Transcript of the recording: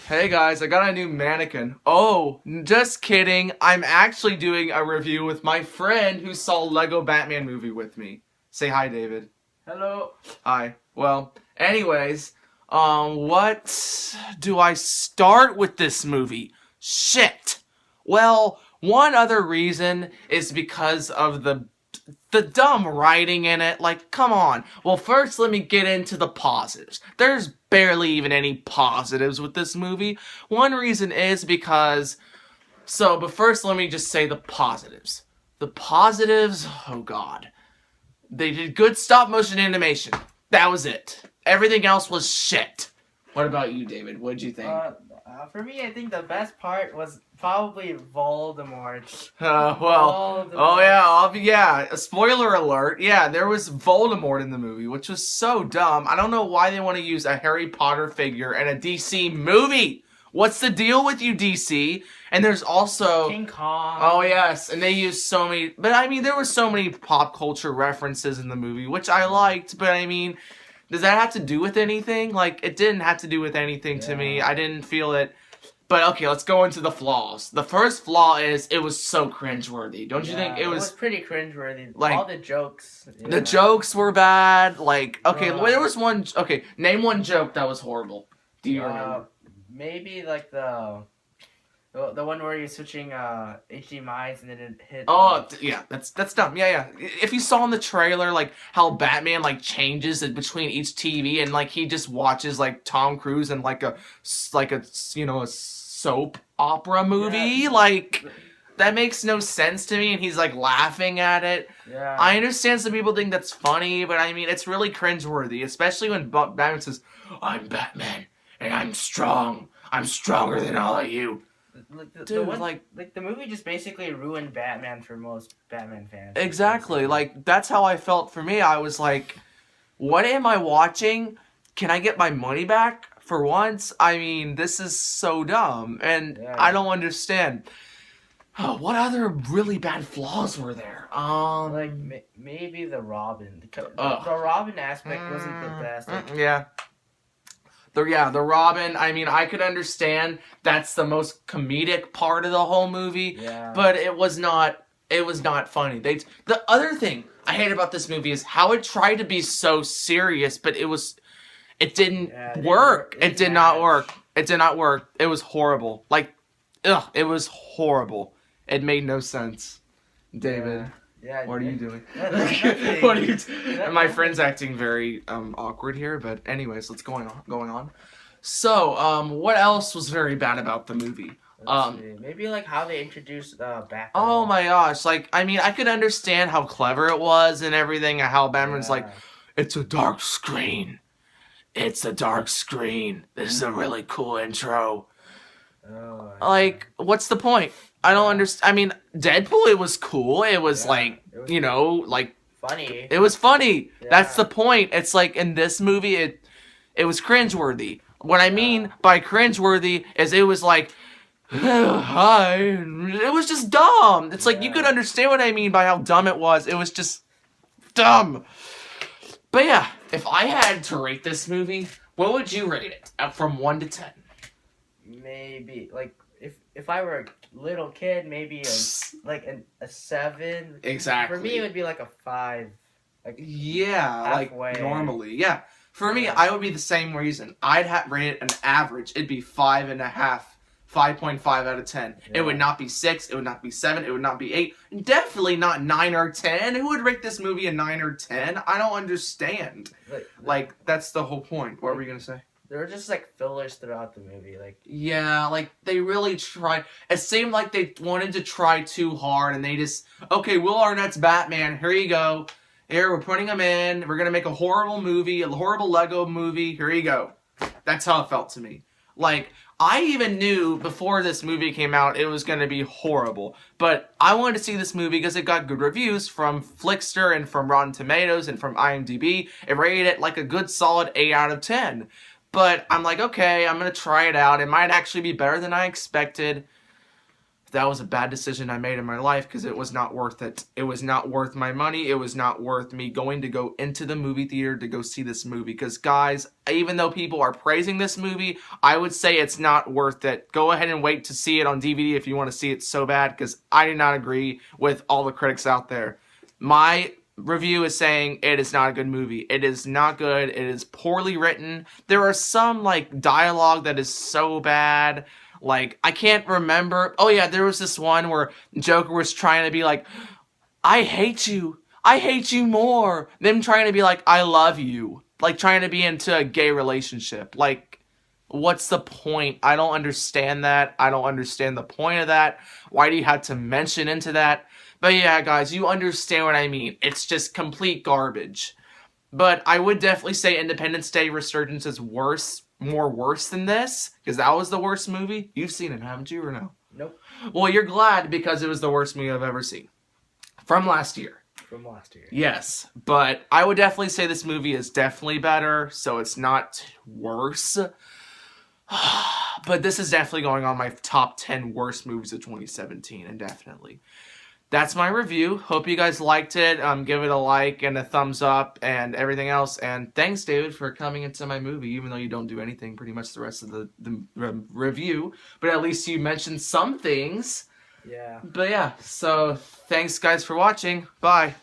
Hey guys, I got a new mannequin. Oh, just kidding. I'm actually doing a review with my friend who saw Lego Batman movie with me. Say hi, David. Hello. Hi. Well, anyways, what do I start with this movie? Shit. Well, one other reason is because of the dumb writing in it. Like, come on. Well, first let me get into the positives. There's barely even any positives with this movie. One reason is because but first let me just say the positives. The positives, oh god. They did good stop motion animation. That was it. Everything else was shit. What about you, David? What'd you think? For me, I think the best part was probably Voldemort. Well, oh yeah, yeah. A spoiler alert. Yeah, there was Voldemort in the movie, which was so dumb. I don't know why they want to use a Harry Potter figure in a DC movie. What's the deal with you, DC? And there's also King Kong. Oh yes, and they used so many. But I mean, there were so many pop culture references in the movie, which I liked. But I mean, does that have to do with anything? Like, it didn't have to do with anything to me. I didn't feel it. But okay, let's go into the flaws. The first flaw is it was so cringeworthy. Don't you think it was pretty cringeworthy? Like, all the jokes. The jokes were bad. Like, okay, there was one. Okay, name one joke that was horrible. Do you remember? Maybe like the one where you're switching HDMI's and then it hit. Oh yeah, that's dumb. Yeah. If you saw in the trailer like how Batman like changes in between each TV and like he just watches like Tom Cruise in like a a soap opera movie, like that makes no sense to me, and he's like laughing at it. Yeah. I understand some people think that's funny, but I mean it's really cringeworthy, especially when Batman says, "I'm Batman and I'm strong. I'm stronger than all of you." The movie just basically ruined Batman for most Batman fans. Exactly. Like, that's how I felt for me. I was like, what am I watching? Can I get my money back for once? I mean, this is so dumb, and I don't understand. Oh, what other really bad flaws were there? Like maybe the Robin. The Robin aspect wasn't the best. Yeah. The Robin, I mean, I could understand that's the most comedic part of the whole movie, but it was not funny. The other thing I hate about this movie is how it tried to be so serious, but it didn't work. It did not work. It did not work. It was horrible. Like, it was horrible. It made no sense. David. Yeah, what are you doing? What are you? My friend's acting very awkward here, but anyways, let's going on. So, what else was very bad about the movie? Maybe like how they introduced Batman. Oh my gosh! Like, I mean, I could understand how clever it was and everything, and how Batman's like, it's a dark screen. It's a dark screen. This is a really cool intro. Oh, like, what's the point? I don't understand. I mean, Deadpool, it was cool. It was like, like funny. It was funny. Yeah. That's the point. It's like in this movie, it was cringeworthy. What I mean by cringeworthy is it was like, hi. It was just dumb. It's like you could understand what I mean by how dumb it was. It was just dumb. But yeah, if I had to rate this movie, what would you rate it from 1 to 10? Maybe like if I were a little kid, maybe a 7. Exactly. For me, it would be like a 5. Like halfway. Like normally, yeah. For me, I would be the same reason. I'd rate it an average. It'd be 5.5, 5.5 out of 10. Yeah. It would not be 6. It would not be 7. It would not be 8. And definitely not 9 or 10. Who would rate this movie a 9 or 10? I don't understand. Like that's the whole point. What were you gonna say? There were just like fillers throughout the movie, like they really tried. It seemed like they wanted to try too hard, and they just Will Arnett's Batman. Here you go. Here we're putting him in. We're gonna make a horrible movie, a horrible Lego movie. Here you go. That's how it felt to me. Like I even knew before this movie came out it was gonna be horrible, but I wanted to see this movie because it got good reviews from Flickster and from Rotten Tomatoes and from IMDb. It rated it like a good solid 8 out of 10. But I'm like, okay, I'm going to try it out. It might actually be better than I expected. that was a bad decision I made in my life because it was not worth it. It was not worth my money. It was not worth me going to go into the movie theater to go see this movie. Because, guys, even though people are praising this movie, I would say it's not worth it. Go ahead and wait to see it on DVD if you want to see it so bad, because I do not agree with all the critics out there. My review is saying it is not a good movie. It is not good. It is poorly written. There are some, like, dialogue that is so bad. Like, I can't remember. Oh, yeah, there was this one where Joker was trying to be like, I hate you. I hate you more. Them trying to be like, I love you. Like, trying to be into a gay relationship. Like, what's the point? I don't understand that. I don't understand the point of that. Why do you have to mention into that? But yeah, guys, you understand what I mean. It's just complete garbage. But I would definitely say Independence Day Resurgence is more worse than this, because that was the worst movie. You've seen it, haven't you, or no? Nope. Well, you're glad because it was the worst movie I've ever seen. From last year. From last year. Yes, but I would definitely say this movie is definitely better, so it's not worse. But this is definitely going on my top 10 worst movies of 2017, indefinitely. That's my review. Hope you guys liked it. Give it a like and a thumbs up and everything else. And thanks, David, for coming into my movie, even though you don't do anything pretty much the rest of the review. But at least you mentioned some things. Yeah. But yeah, so thanks, guys, for watching. Bye.